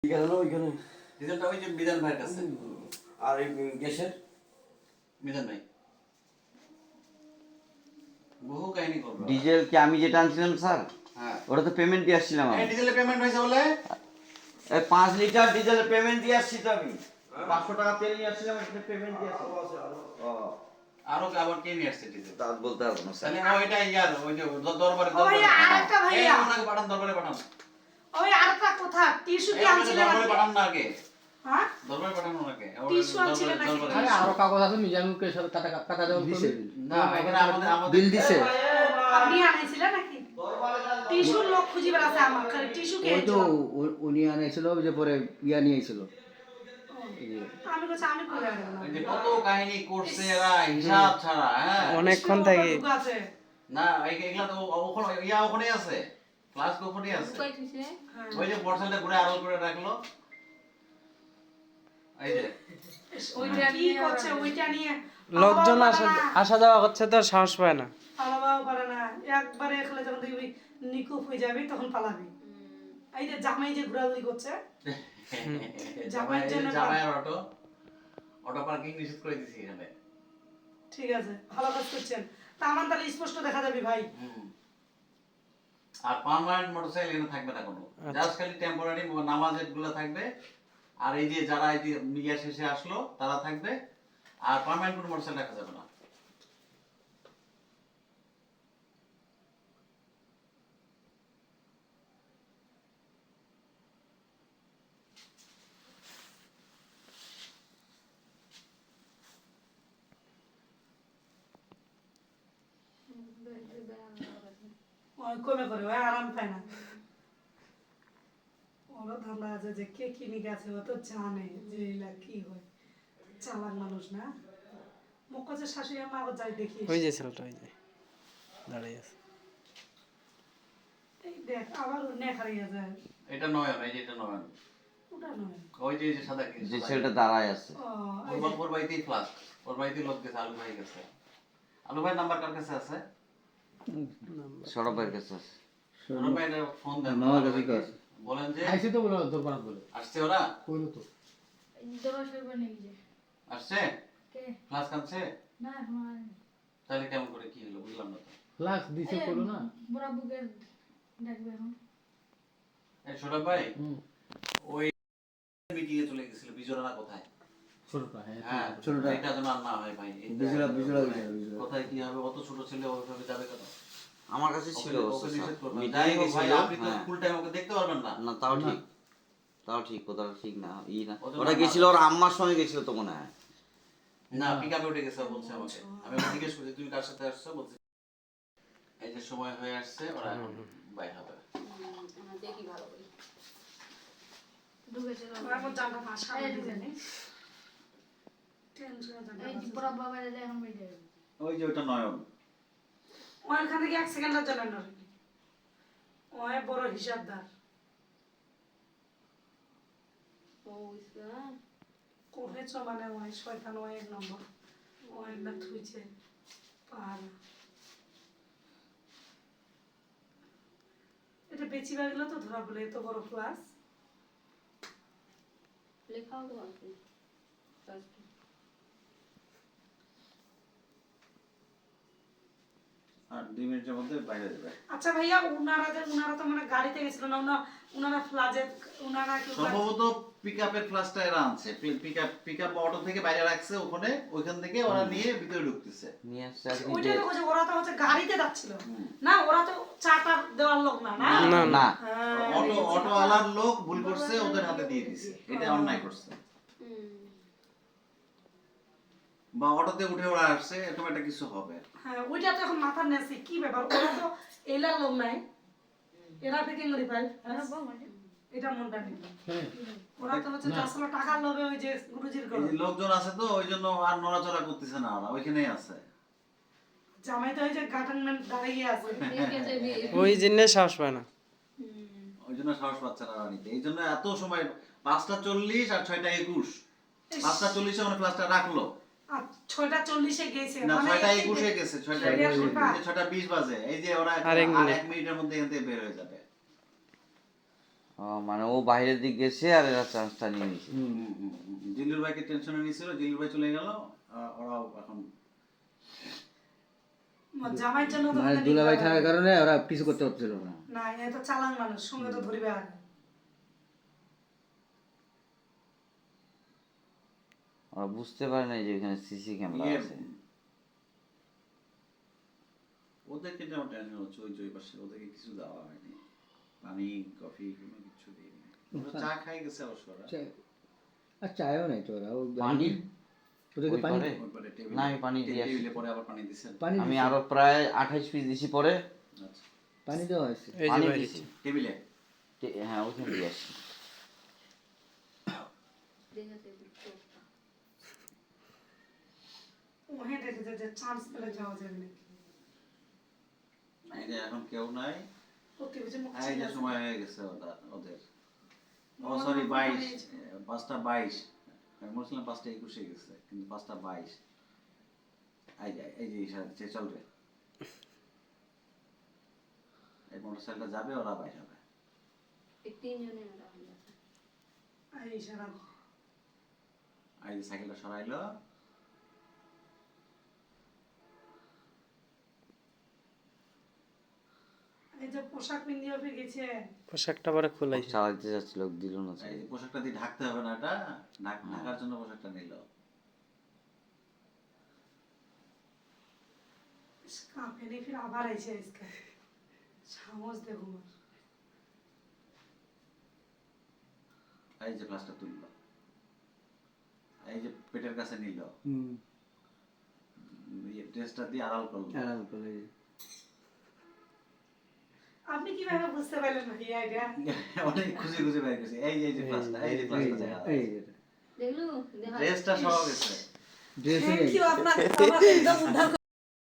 ডিজেলটা ওই যে বিধান ভাইয়ের কাছে। আর এই গ্যাসের বিধান ভাই বহু কাহিনী করবো। ডিজেল কি আমি যেটা আনছিলাম স্যার, হ্যাঁ ওটা তো পেমেন্ট দিয়ে আসছিলাম আমি। ডিজেলের পেমেন্ট হয়েছে বলে 5 লিটার ডিজেলের পেমেন্ট দিয়ে আসছি তো আমি। 500 টাকা তেল নিয়ে আসছিলাম, এটা পেমেন্ট দিয়ে আসছি। ও আরো আবার কে নিয়ে আসছে ডিজেল? তা বলতে পারবো না স্যার। তাহলে ওইটা ইয়ার ওই যে দরবারে ওই আরেকটা ভাইয়া। এই ওনাকে পাঠান, দরবারে পাঠান। ওই আরেকটা কথা টিস্যু কি এই ওনাকে আনছিলেন দরবারে আজকে? পাঠান না আগে, হ্যাঁ দরবারে পাঠান ওনাকে। টিস্যু আনছিলেন নাকি? আরে আরো কাগজ আছে মিজানুরকে সাথে কাটা দেওয়া দিছে না এখানে আমাদের বিল দিছে। আপনি আনাইছিলেন নাকি? টিস্যুর লোক খুঁজি বেড়াচ্ছে আমার খালি টিস্যু কে ওই তো আনছিল? উনি আনাইছিল, ওই যে পরে ইয়া নিয়েছিল। আমি বলছি আমি করে আনবো না। এই যে কত কাহিনী করছে এরা হিসাব ছাড়া। হ্যাঁ অনেকক্ষণ থেকে ঢুক আছে। না এগুলা তো ওখানে ইয়া ওখানেই আছে, ক্লাস ওখানেই আছে। হ্যাঁ। ওই যে মোটরসাইকেলটা ঘুরে আড়াল করে রাখলো, এই যে ওইটা কি করছে ওইটা নিয়ে লোকজন আসা যাওয়া করছে তো সাহস পায় না। পালাবাও পারে না। একবারে এখানে যখন দেখবি নিকুপ হয়ে যাবি তখন পালাবি। এই যে জামাই যে ঘোরাঘুরি করছে জামাইয়ের জন্য জামাইয়ের অটো পার্কিং নিষেধ করে দিছি এখানে। ঠিক আছে ভালো কাজ করছেন। তা আমার তাহলে স্পষ্ট দেখা যাবে ভাই। আর পার্মানেন্ট মোটরসাইকেল এখানে থাকবে না কোনো, জাস্ট খালি টেম্পোরারি নামাজের গুলো থাকবে। আর এই যে যারা এই যে মিডিয়া শেষে আসলো তারা থাকবে, আর পার্মানেন্ট কোনো মোটরসাইকেল রাখা যাবে না। ওই কমে করে ওই আরাম পায় না। ওরা ধান্দা আছে যে কে কিনে গেছে ও তো জানে যে এগুলা কি হয়। চালাক মানুষ না। মুখ্য শাশুড়ি মা আবার যাই দেখি ওই যে ছেলেটা ওই যে দাঁড়িয়ে আছে। এই দেখ আবার অন্য হারিয়ে যায়। এটা নয়ন, এই যে এটা নয়ন, ওটা নয়। ওই যে সাদা কি যে ছেলেটা দাঁড়ায় আছে। ও এই যে ওর বাড়িতেই ফ্লাস্ক, ওর বাড়িতেই লোক গেছে, আলু ভাই গেছে। আলু ভাই নাম্বার কার কাছে আছে? সরবের কাছে আছে। সৌরভ ভাই ফোন দেন, আমার কাছে কি আছে? বলেন যে আইসি তো বলে দরকার বলে আসছে ওরা, কইলো তো আসছে ফ্লাস্ক আনছে। তাহলে কেমন করে কি হলো বুঝলাম না তো। লাখ দিছে কইলো না। এই সৌরভ ভাই ওই মিটিং এ চলে গেছিল বিজোরানা কোথায়? ছোটটা হ্যাঁ হ্যাঁ ছোটটা। এটা যেন আর না হয় ভাই। বিজোড়া কোথায় কি হবে, অত ছোট ছেলে ওইভাবে যাবে কেন? আমার কাছে ছিল ওকে নিষেধ করবেন। মিটিং যাই এ হোক ভাই, ছিল। আপনি তো হ্যাঁ। ফুল টাইম ওকে দেখতে পারবেন না। না তাও ঠিক, তাও ঠিক, কোথাও ঠিক না ই না। ওদের ওটা নাম গেছিল ওর আম্মার সঙ্গে গেছিল তো মনে হয়। না পিকআপে উঠে গেছে বলছে আমাকে। আমি ওকে জিজ্ঞেস করছি তুমি কার সাথে আসছো, বলছে এই যে সময় হয়ে আসছে ওরা এখন বাই হবে। আমার জানটা ভাষা বলে জানি টেনশন জানটা ওই যে ওটা নয়ন, ওইখান থেকে 1 সেকেন্ডের জন্য নয়। ওই বড় হিসাবদার কোহেছ মানে ওই শয়তান ওই 1 নম্বর ওই না থুইছে পার। এটা বেচিবার গেলে তো ধরা বলে এত বড় ক্লাস লেখাও তো আছে আর 2 মিনিটের মধ্যে বাইরে যাবে। আচ্ছা ভাইয়া উনারা তো মানে গাড়িতে গেছিল না উনারা ফ্লাজে উনারা কি সম্ভবত পিকআপের ফ্লাশটা এরা আনছে, পিকআপ অটো থেকে বাইরে রাখছে ওখানে, ওইখান থেকে ওরা নিয়ে ভিতরে ঢুকতেছে। নিয়ে আসছে আর কি ওইটা যে তো বলছে ওরা তো হচ্ছে গাড়িতে যাচ্ছিল না, ওরা তো চাটা দেওয়ার লোক না না না না হ্যাঁ, অটো ওয়ালার লোক ভুল করছে, ওদের হাতে দিয়ে দিছে, এটা অন্যায় করছে। বা অটোতে উঠে ওরা আসছে, এরকম একটা কিছু হবে। হ্যাঁ ওইটা তো এখন মাথার নেছে কি ব্যাপার, ওরা তো এলার লোক নাই, এরা ফিটিং করি পাই এটা মনটা নেই। ওরা তো হচ্ছে আসলে টাকার লোভে ওই যে গুরুজির এই গলা যে লোকজন আছে তো ওই জন্য আর নড়াচড়া করতেছে না, ওরা ওইখানেই আছে। জামাই তো ওই যে গাটানমেন্ট দাঁড়িয়ে আছে ওই জন্য সাহস পায় না। ওই জন্য সাহস পাচ্ছে না রানীতে, এই জন্য এত সময় 5:40 আর 6:21, 5:40 মানে ক্লাসটা রাখলো। আর 6:40 গেছে না মানে 6:21 গেছে, 6:20 বাজে। এই যে ওরা আর 1 আর 1 মিনিটের মধ্যে এখান থেকে বের হয়ে যাবে। মানে ও বাইরের দিক গেছে আর এরা চান্সটা নিয়ে নিয়েছে। জিল্লুর ভাইকে টেনশনে নিয়েছিল, জিল্লুর ভাই চলে গেল, ওরাও এখন জামাইয়ের জন্য তো মানে ওদের দুলাভাই নিতে থাকার হবে। কারণে ওরা কিছু করতে পারছিল না। না এ তো চালান মানুষ, সঙ্গে তো ধরিবে আগে। ওরা বুঝতে পারে না যে এখানে সিসি ক্যামেরা ইয়ে, আছে। ওদেরকে যেমন টেনশন হচ্ছে, ওই পাশে ওদেরকে কিছু দেওয়া হয়নি, পানি কফি কোনো কিছু দিইনি। ওরা চা খাই গেছে অবশ্য ওরা। আর চায়ও নাই তো ওরা, পানি ওদেরকে ওই পানি পারে? ওই পরে না, আমি পানি দিয়ে আসি। টেবিলে পরে আবার পানি দিছেন। পানি আমি আরো প্রায় 28 পিস দিছি পরে। আচ্ছা, পানি দেওয়া হয়েছে। এই যে পানি বাইরে দিছি। টেবিলে হ্যাঁ, ওখানে দিয়ে আসি। ওহে দেখেছে যে চান্স পেলে যাওয়া যাবে নাকি। এই যে এখন কেউ নাই, ওকে বুঝে মুখ এই যে ছিঁড়ে সময় হয়ে গেছে ওদের। ও মামা সরি, আমাকে 22, বানিয়েছে। 5টা 22, আমি বলছিলাম 5টা 21 হয়ে গেছে, কিন্তু 5টা 22। এই যে ইশারা যে চলবে, এই মোটরসাইকেলটা যাবে, ওরা বাইরে হবে। এই ইশারা। এই যে সাইকেলটা সরাইলো, এই যে পোশাক পিন্দিয়ে ফিরে গেছে। পোশাকটা পরে খোলাইছে। চালাইতে যাচ্ছিল, দিল না। এই যে পোশাকটা দিয়ে ঢাকতে হবে না, এটা ঢাকার জন্য পোশাকটা নিল। কাঁপে নেই, ফির আবার আইছে আজকে। সাহস দেখো আমার। এই যে গ্লাসটা তুললো, এই যে পেটের কাছে নিল, ড্রেসটা দিয়ে আড়াল করলো। আরাম করে। আপনি কিভাবে বুঝতে পারলেন না এই আইডিয়া? অনেক খুশি খুশি বের করছে। এই যে গ্লাসটা, এই যে গ্লাসটা দেখা এই যাচ্ছে। ড্রেসটা সহ গেছে। ড্রেসে থ্যাংক ইউ আপনাকে, আমার একদম উদ্ধার